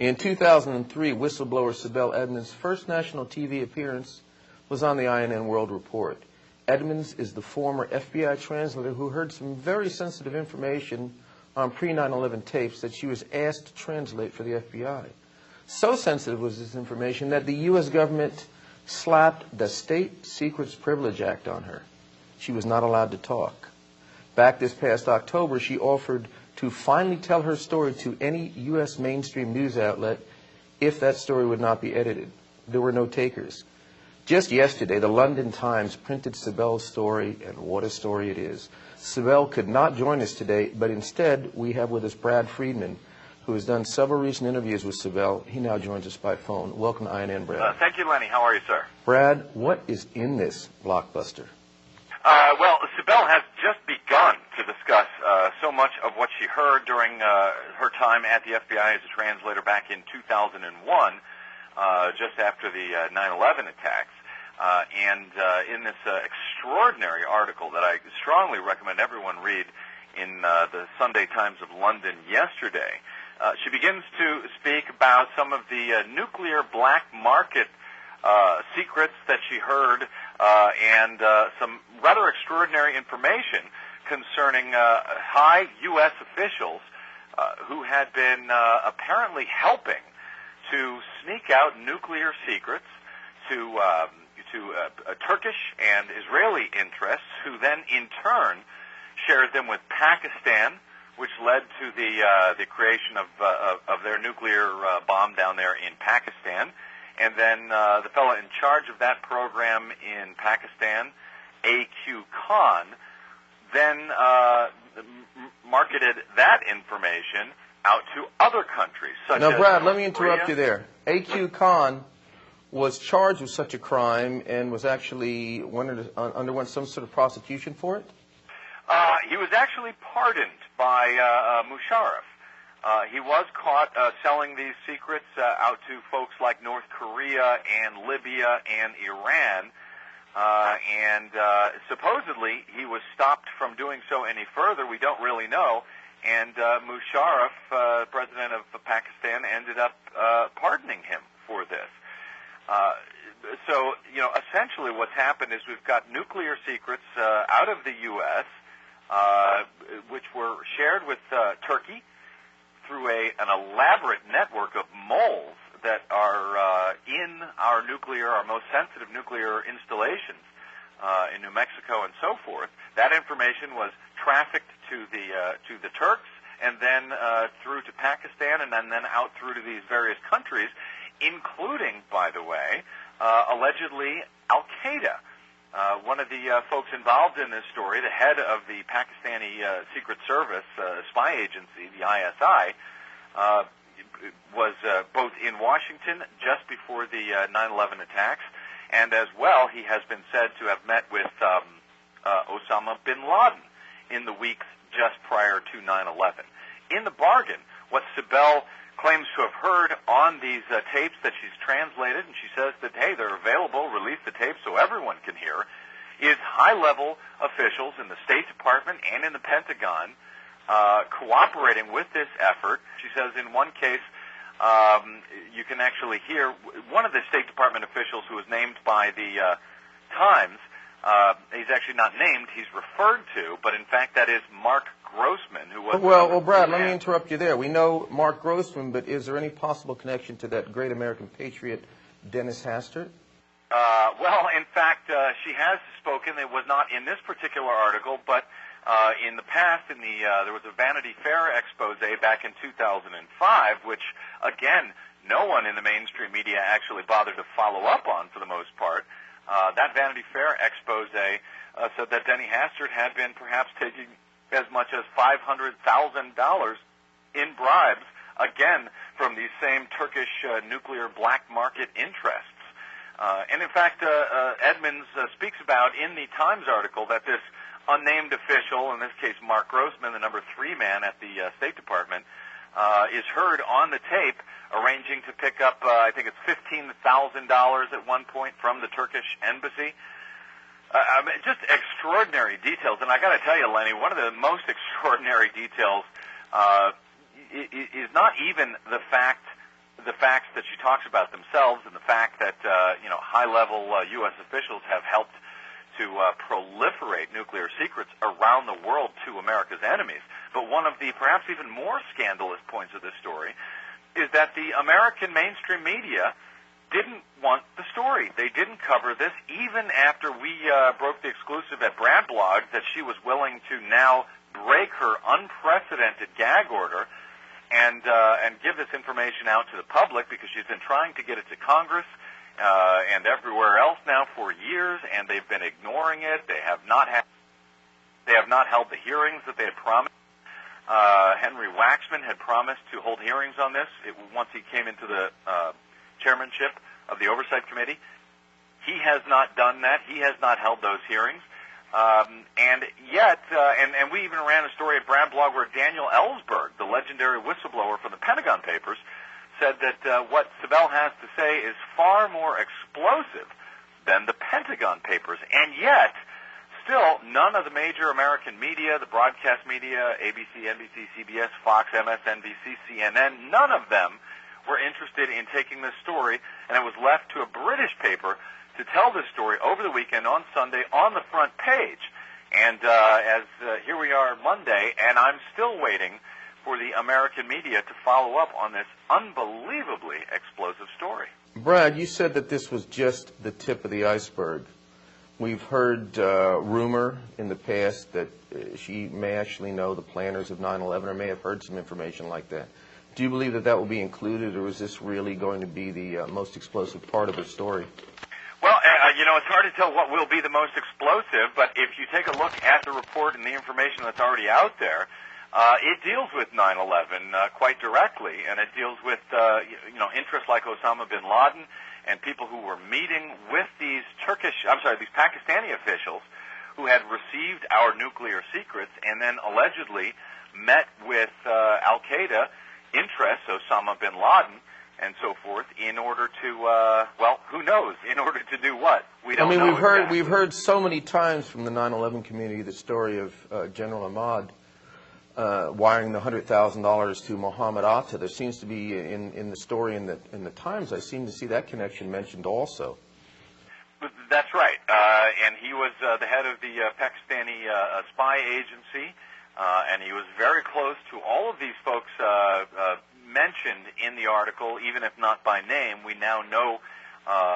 In 2003, whistleblower Sibel Edmonds' first national TV appearance was on the INN World Report. Edmonds is the former FBI translator who heard some very sensitive information on pre-9/11 tapes that she was asked to translate for the FBI. So sensitive was this information that the U.S. government slapped the State Secrets Privilege Act on her. She was not allowed to talk. Back this past October, she offered to finally tell her story to any U.S. mainstream news outlet if that story would not be edited. There were no takers. Just yesterday, the London Times printed Sibel's story, and what a story it is. Sibel could not join us today, but instead we have with us Brad Friedman, who has done several recent interviews with Sibel. He now joins us by phone. Welcome to INN, Brad. Thank you, Lenny. How are you, sir? Brad, what is in this blockbuster? Well, Sibel has just begun to discuss so much of what she heard during her time at the FBI as a translator back in 2001, just after the 9/11 attacks. In this extraordinary article that I strongly recommend everyone read in the Sunday Times of London yesterday, she begins to speak about some of the nuclear black market secrets that she heard and some rather extraordinary information concerning high U.S. officials who had been apparently helping to sneak out nuclear secrets to Turkish and Israeli interests, who then in turn shared them with Pakistan, which led to the creation of their nuclear bomb down there in Pakistan. And then the fellow in charge of that program in Pakistan, A.Q. Khan, then marketed that information out to other countries, such as Brad, let me Korea. interrupt you there. A.Q. Khan was charged with such a crime and was actually underwent some sort of prosecution for it? He was actually pardoned by Musharraf. He was caught selling these secrets out to folks like North Korea and Libya and Iran, and supposedly he was stopped from doing so any further. We don't really know, and Musharraf, president of Pakistan, ended up pardoning him for this. So, essentially what's happened is we've got nuclear secrets out of the U.S., which were shared with Turkey through an elaborate network of moles that are in our most sensitive nuclear installations in New Mexico and so forth. That information was trafficked to the Turks, and then through to Pakistan, and then out through to these various countries, including, by the way, allegedly Al-Qaeda. One of the folks involved in this story, the head of the Pakistani Secret Service spy agency, the ISI, was both in Washington just before the 9/11 attacks, and as well, he has been said to have met with Osama bin Laden in the weeks just prior to 9/11. In the bargain, what Sibel claims to have heard on these tapes that she's translated, and she says that, hey, they're available, release the tapes so everyone can hear, is high-level officials in the State Department and in the Pentagon cooperating with this effort. She says in one case, you can actually hear one of the State Department officials who was named by the Times. He's actually not named, he's referred to, but in fact that is Mark Grossman, who was... Well, Brad, let me interrupt you there. We know Mark Grossman, but is there any possible connection to that great American patriot, Dennis Hastert? Well, in fact, she has spoken. It was not in this particular article, but in the past, there was a Vanity Fair expose back in 2005, which, again, no one in the mainstream media actually bothered to follow up on for the most part. That Vanity Fair expose said that Denny Hastert had been perhaps taking as much as $500,000 in bribes, again, from these same Turkish nuclear black market interests. And in fact, Edmonds speaks about in the Times article that this unnamed official, in this case Mark Grossman, the number 3 man at the State Department, is heard on the tape arranging to pick up, I think it's $15,000 at one point from the Turkish embassy. Just extraordinary details, and I got to tell you, Lenny, one of the most extraordinary details is not even the fact the facts that she talks about themselves and the fact that high-level U.S. officials have helped to proliferate nuclear secrets around the world to America's enemies. But one of the perhaps even more scandalous points of this story is that the American mainstream media didn't want the story. They didn't cover this even after we broke the exclusive at Brad Blog that she was willing to now break her unprecedented gag order and give this information out to the public, because she's been trying to get it to Congress and everywhere else now for years, and they've been ignoring it. They have not held the hearings that they had promised. Henry Waxman had promised to hold hearings on this once he came into the chairmanship of the Oversight Committee. He has not done that. He has not held those hearings. And yet, and we even ran a story at Brad Blog where Daniel Ellsberg, the legendary whistleblower from the Pentagon Papers, said that what Sibel has to say is far more explosive than the Pentagon Papers. And yet, still, none of the major American media, the broadcast media, ABC, NBC, CBS, Fox, MSNBC, CNN, none of them were interested in taking this story, and it was left to a British paper to tell this story over the weekend on Sunday on the front page. And here we are Monday, and I'm still waiting for the American media to follow up on this unbelievably explosive story. Brad, you said that this was just the tip of the iceberg. We've heard rumor in the past that she may actually know the planners of 9/11 or may have heard some information like that. Do you believe that that will be included, or is this really going to be the most explosive part of the story? Well, it's hard to tell what will be the most explosive, but if you take a look at the report and the information that's already out there, it deals with 9/11 quite directly, and it deals with interests like Osama bin Laden and people who were meeting with these these Pakistani officials who had received our nuclear secrets and then allegedly met with Al-Qaeda interests, Osama bin Laden, and so forth, in order to, who knows, in order to do what? We don't know. We've heard so many times from the 9/11 community the story of General Ahmad wiring the $100,000 to Mohammed Atta. There seems to be, in the story in the Times, I seem to see that connection mentioned also. That's right. And he was the head of the Pakistani spy agency, and he was very close to all of these folks mentioned in the article, even if not by name. We now know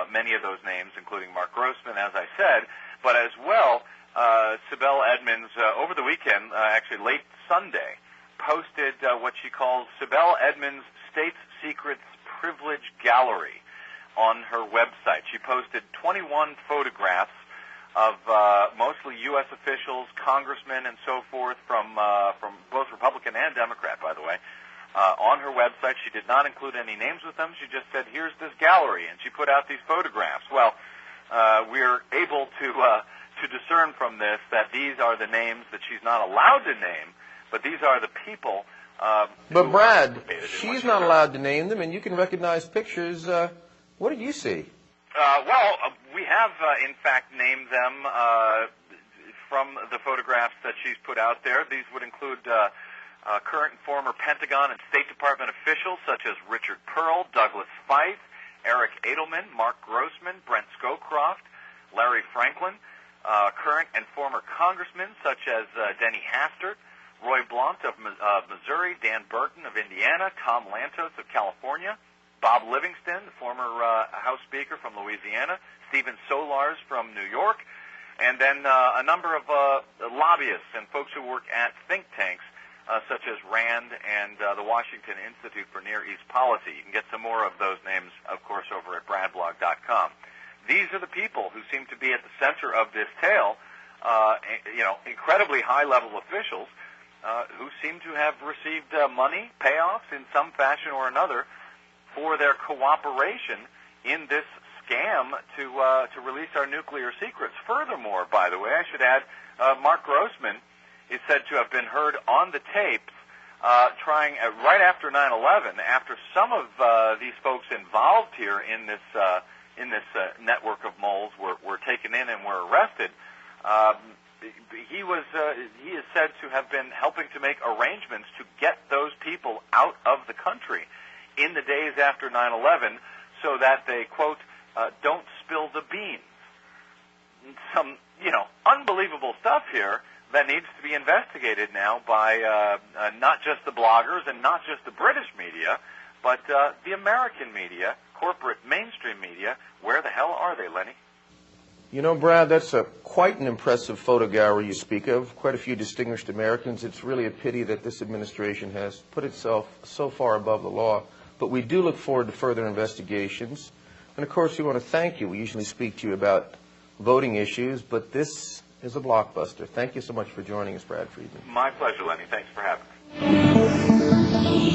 many of those names, including Mark Grossman, as I said, but as well, Sibel Edmonds, over the weekend, actually late Sunday, posted what she calls Sibel Edmonds' State Secrets Privilege Gallery on her website. She posted 21 photographs of mostly U.S. officials, congressmen, and so forth from both Republican and Democrat, by the way, on her website. She did not include any names with them. She just said, here's this gallery, and she put out these photographs. Well, we're able to discern from this that these are the names that she's not allowed to name, but these are the people. But Brad, she's not allowed to name them, and you can recognize pictures. What did you see? We have, in fact, named them from the photographs that she's put out there. These would include current and former Pentagon and State Department officials such as Richard Pearl, Douglas Feith, Eric Edelman, Mark Grossman, Brent Scowcroft, Larry Franklin, current and former congressmen such as Denny Hastert, Roy Blunt of Missouri, Dan Burton of Indiana, Tom Lantos of California, Bob Livingston, the former House Speaker from Louisiana, Stephen Solars from New York, and then a number of lobbyists and folks who work at think tanks such as RAND and the Washington Institute for Near East Policy. You can get some more of those names, of course, over at bradblog.com. These are the people who seem to be at the center of this tale, incredibly high-level officials who seem to have received money, payoffs in some fashion or another for their cooperation in this scam to release our nuclear secrets. Furthermore, by the way, I should add, Mark Grossman is said to have been heard on the tapes trying right after 9/11, after some of these folks involved here in this network of moles were taken in and were arrested. He is said to have been helping to make arrangements to get those people out of the country in the days after 9/11 so that they, quote, don't spill the beans. Some, unbelievable stuff here that needs to be investigated now by not just the bloggers and not just the British media, but the American media, corporate mainstream media. Where the hell are they, Lenny? Brad, that's quite an impressive photo gallery you speak of, quite a few distinguished Americans. It's really a pity that this administration has put itself so far above the law. But we do look forward to further investigations. And, of course, we want to thank you. We usually speak to you about voting issues, but this is a blockbuster. Thank you so much for joining us, Brad Friedman. My pleasure, Lenny. Thanks for having me.